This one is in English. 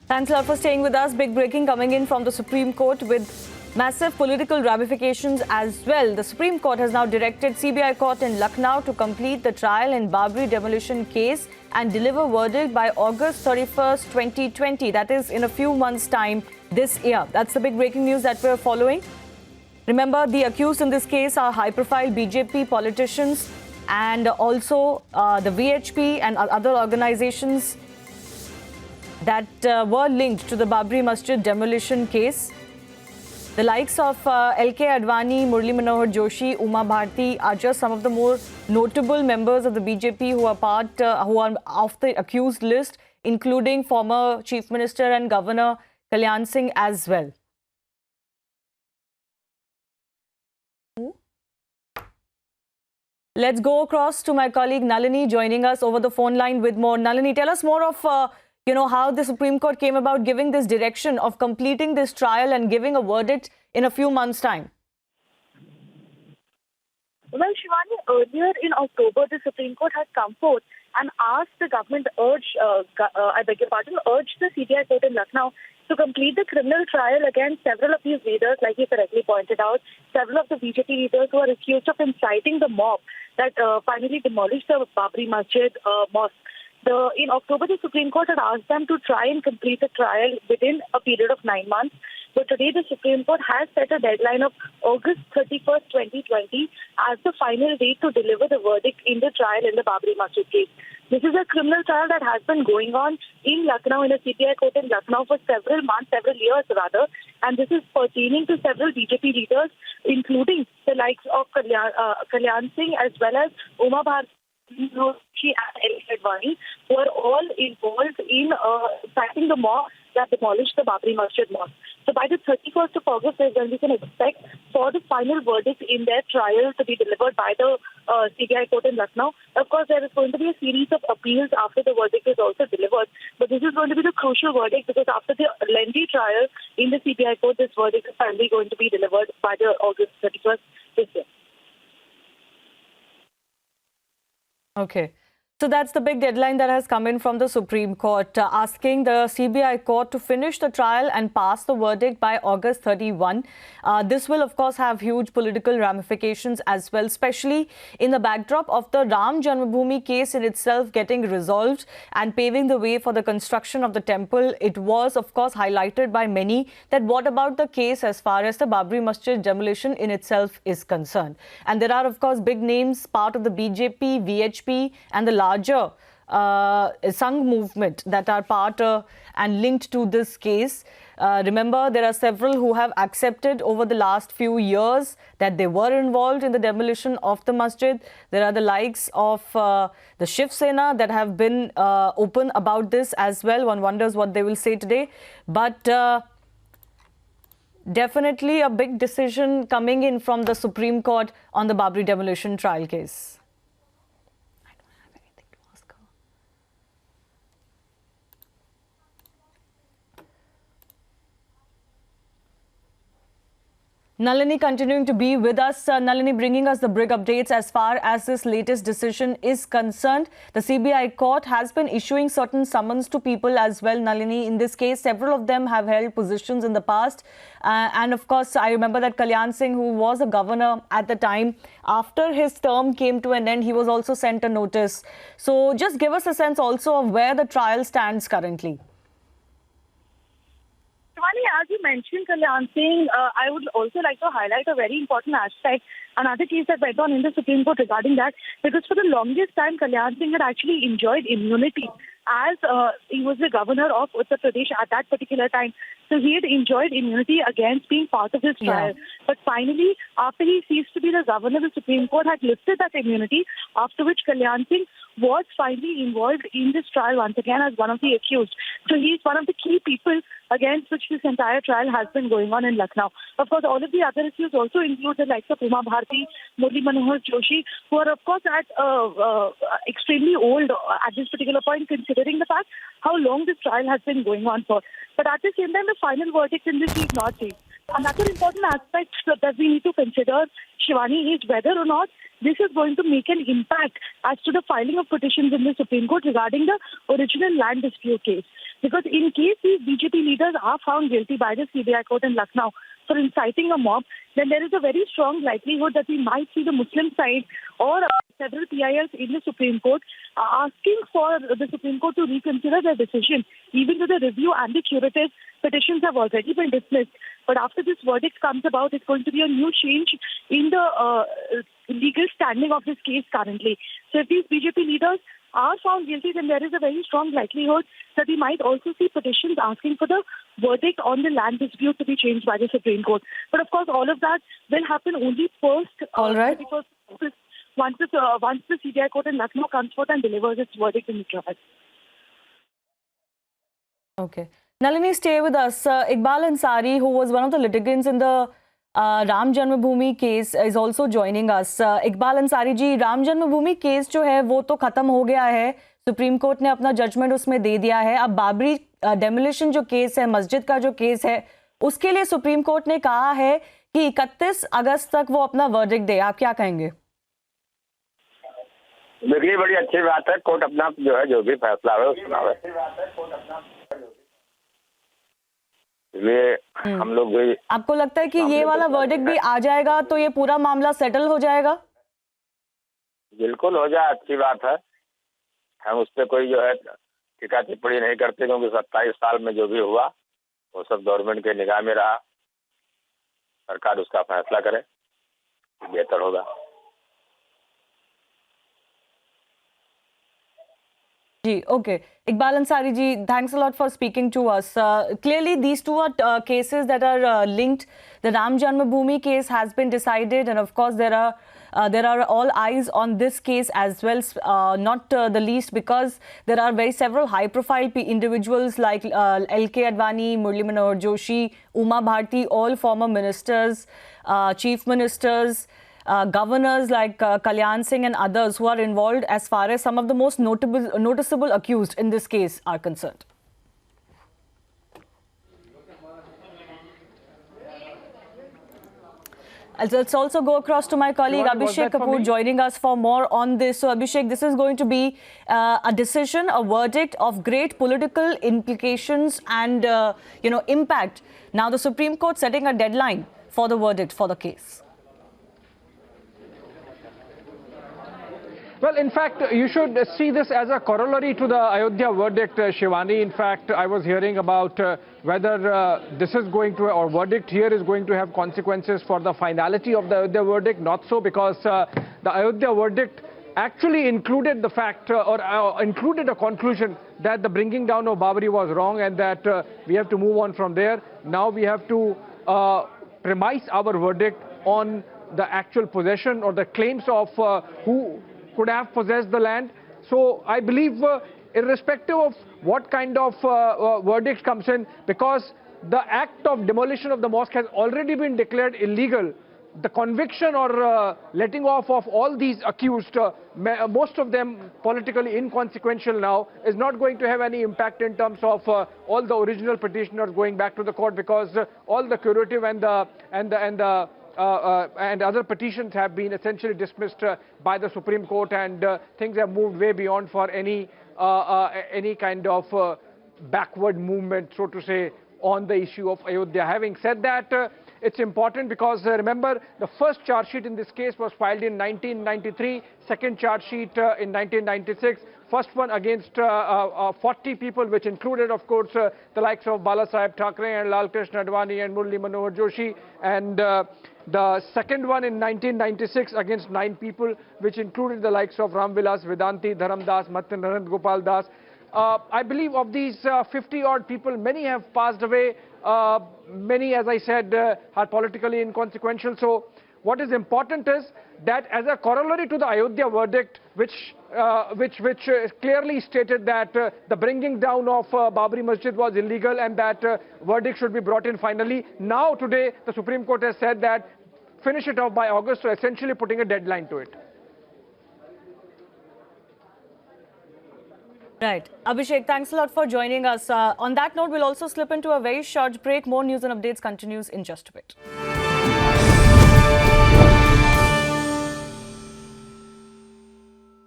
Thanks a lot for staying with us. Big breaking coming in from the Supreme Court with massive political ramifications as well. The Supreme Court has now directed CBI Court in Lucknow to complete the trial in Babri demolition case and deliver verdict by August 31st, 2020. That is in a few months' time this year. That's the big breaking news that we're following. Remember, the accused in this case are high-profile BJP politicians and also the VHP and other organizations that were linked to the Babri Masjid demolition case. The likes of L.K. Advani, Murli Manohar Joshi, Uma Bharti are just some of the more notable members of the BJP who are off the accused list, including former Chief Minister and Governor Kalyan Singh as well. Let's go across to my colleague Nalini joining us over the phone line with more. Nalini, tell us more of how the Supreme Court came about giving this direction of completing this trial and giving a verdict in a few months' time. Well, Shivani, earlier in October, the Supreme Court had come forth and asked the government, urged the CBI Court in Lucknow to complete the criminal trial against several of these leaders, like you correctly pointed out, several of the BJP leaders who are accused of inciting the mob that finally demolished the Babri Masjid mosque. In October, the Supreme Court had asked them to try and complete the trial within a period of 9 months. But today, the Supreme Court has set a deadline of August 31st, 2020 as the final date to deliver the verdict in the trial in the Babri Masjid case. This is a criminal trial that has been going on in Lucknow, in a CBI court in Lucknow for several months, several years rather. And this is pertaining to several BJP leaders, including the likes of Kalyan Singh as well as Uma Bharti and L.K. Advani, who are all involved in fighting the mob that demolished the Babri Masjid mosque. So by the 31st of August is when we can expect for the final verdict in their trial to be delivered by the CBI court in Lucknow. Of course, there is going to be a series of appeals after the verdict is also delivered. But this is going to be the crucial verdict because after the lengthy trial in the CBI court, this verdict is finally going to be delivered by the August 31st this year. Okay. So that's the big deadline that has come in from the Supreme Court, asking the CBI court to finish the trial and pass the verdict by August 31. This will, of course, have huge political ramifications as well, especially in the backdrop of the Ram Janmabhoomi case in itself getting resolved and paving the way for the construction of the temple. It was, of course, highlighted by many that what about the case as far as the Babri Masjid demolition in itself is concerned. And there are, of course, big names, part of the BJP, VHP and the larger Sangh movement that are part and linked to this case. Remember, there are several who have accepted over the last few years that they were involved in the demolition of the masjid. There are the likes of the Shiv Sena that have been open about this as well. One wonders what they will say today. But definitely a big decision coming in from the Supreme Court on the Babri demolition trial case. Nalini continuing to be with us. Nalini bringing us the big updates as far as this latest decision is concerned. The CBI court has been issuing certain summons to people as well, Nalini. In this case, several of them have held positions in the past. And of course, I remember that Kalyan Singh, who was a governor at the time, after his term came to an end, he was also sent a notice. So just give us a sense also of where the trial stands currently. As you mentioned, Kalyan Singh, I would also like to highlight a very important aspect, another case that went on in the Supreme Court regarding that, because for the longest time, Kalyan Singh had actually enjoyed immunity as he was the governor of Uttar Pradesh at that particular time. So he had enjoyed immunity against being part of this trial. Yeah. But finally, after he ceased to be the governor, the Supreme Court had lifted that immunity, after which Kalyan Singh was finally involved in this trial once again as one of the accused. So he's one of the key people against which this entire trial has been going on in Lucknow. Of course, all of the other accused also include the likes of Uma Bharti, Murli Manohar Joshi, who are, of course, at extremely old at this particular point, considering the fact how long this trial has been going on for. But at the same time, the final verdict in this is not changed. Another important aspect that we need to consider, Shivani, is whether or not this is going to make an impact as to the filing of petitions in the Supreme Court regarding the original land dispute case. Because in case these BJP leaders are found guilty by the CBI court in Lucknow for inciting a mob, then there is a very strong likelihood that we might see the Muslim side or several PILs in the Supreme Court asking for the Supreme Court to reconsider their decision, even though the review and the curative petitions have already been dismissed. But after this verdict comes about, it's going to be a new change in the legal standing of this case currently. So if these BJP leaders are found guilty, then there is a very strong likelihood that we might also see petitions asking for the verdict on the land dispute to be changed by the Supreme Court. But of course, all of that will happen only post All right. once the CBI court in Lucknow comes forth and delivers its verdict in the trial. Okay. Nalini, stay with us. Iqbal Ansari, who was one of the litigants in the Ram Janmabhoomi case, is also joining us. Iqbal Ansari ji, Ram Janmabhoomi case जो है वो तो खत्म हो गया है. Supreme court ने अपना जजमेंट उसमें दे दिया है. अब बाबरी डेमोलिशन जो केस है, मस्जिद का जो केस है, उसके लिए सुप्रीम कोर्ट ने कहा है कि 31 अगस्त तक वो अपना वर्डिक्ट दे. आप क्या कहेंगे? देखिए, बड़ी अच्छी बात है. कोर्ट अपना जो भी फैसला है सुनावे. इसलिए हम लोग भी. आपको लगता है कि ये वाला वर्डिक्ट भी आ जाएगा तो ये पूरा मामला सेटल हो जाएगा? बिल्कुल हो जाए, अच्छी बात है. हम उस पर कोई टीका टिप्पणी नहीं करते, क्योंकि 27 साल में जो भी हुआ वो सब गवर्नमेंट के निगाह में रहा. सरकार उसका फैसला करे, बेहतर होगा. Ji, okay. Iqbal Ansari ji, thanks a lot for speaking to us. Clearly, these two are cases that are linked. The Ram Janmabhoomi case has been decided, and of course, there are all eyes on this case as well. Not the least because there are several high-profile individuals like L.K. Advani, Murli Manohar Joshi, Uma Bharti, all former ministers, chief ministers. Governors like Kalyan Singh and others who are involved as far as some of the most noticeable accused in this case are concerned. Let's also go across to my colleague Abhishek Kapoor joining us for more on this. So Abhishek, this is going to be a decision, a verdict of great political implications and impact. Now the Supreme Court setting a deadline for the verdict for the case. Well, in fact, you should see this as a corollary to the Ayodhya verdict, Shivani. In fact, I was hearing about whether this is going to, or verdict here is going to have consequences for the finality of the Ayodhya verdict. Not so, because the Ayodhya verdict actually included the fact or included a conclusion that the bringing down of Babri was wrong and that we have to move on from there. Now we have to premise our verdict on the actual possession or the claims of who could have possessed the land. So I believe irrespective of what kind of verdict comes in, because the act of demolition of the mosque has already been declared illegal, the conviction or letting off of all these accused, most of them politically inconsequential now, is not going to have any impact in terms of all the original petitioners going back to the court, because all the curative and other petitions have been essentially dismissed by the Supreme Court, and things have moved way beyond for any kind of backward movement, so to say, on the issue of Ayodhya. Having said that, it's important because remember, the first charge sheet in this case was filed in 1993, second charge sheet in 1996, first one against 40 people, which included, of course, the likes of Bala Saheb Thackeray and Lal Krishna Advani and Murli Manohar Joshi, and the second one in 1996 against 9 people, which included the likes of Ram Vilas Vedanti, Dharam Das, Matin Narend Gopal Das. I believe of these 50-odd people, many have passed away. Many, as I said, are politically inconsequential. So what is important is that as a corollary to the Ayodhya verdict, which clearly stated that the bringing down of Babri Masjid was illegal and that verdict should be brought in finally. Now today, the Supreme Court has said that finish it off by August, so essentially putting a deadline to it. Right. Abhishek, thanks a lot for joining us. On that note, we'll also slip into a very short break. More news and updates continues in just a bit.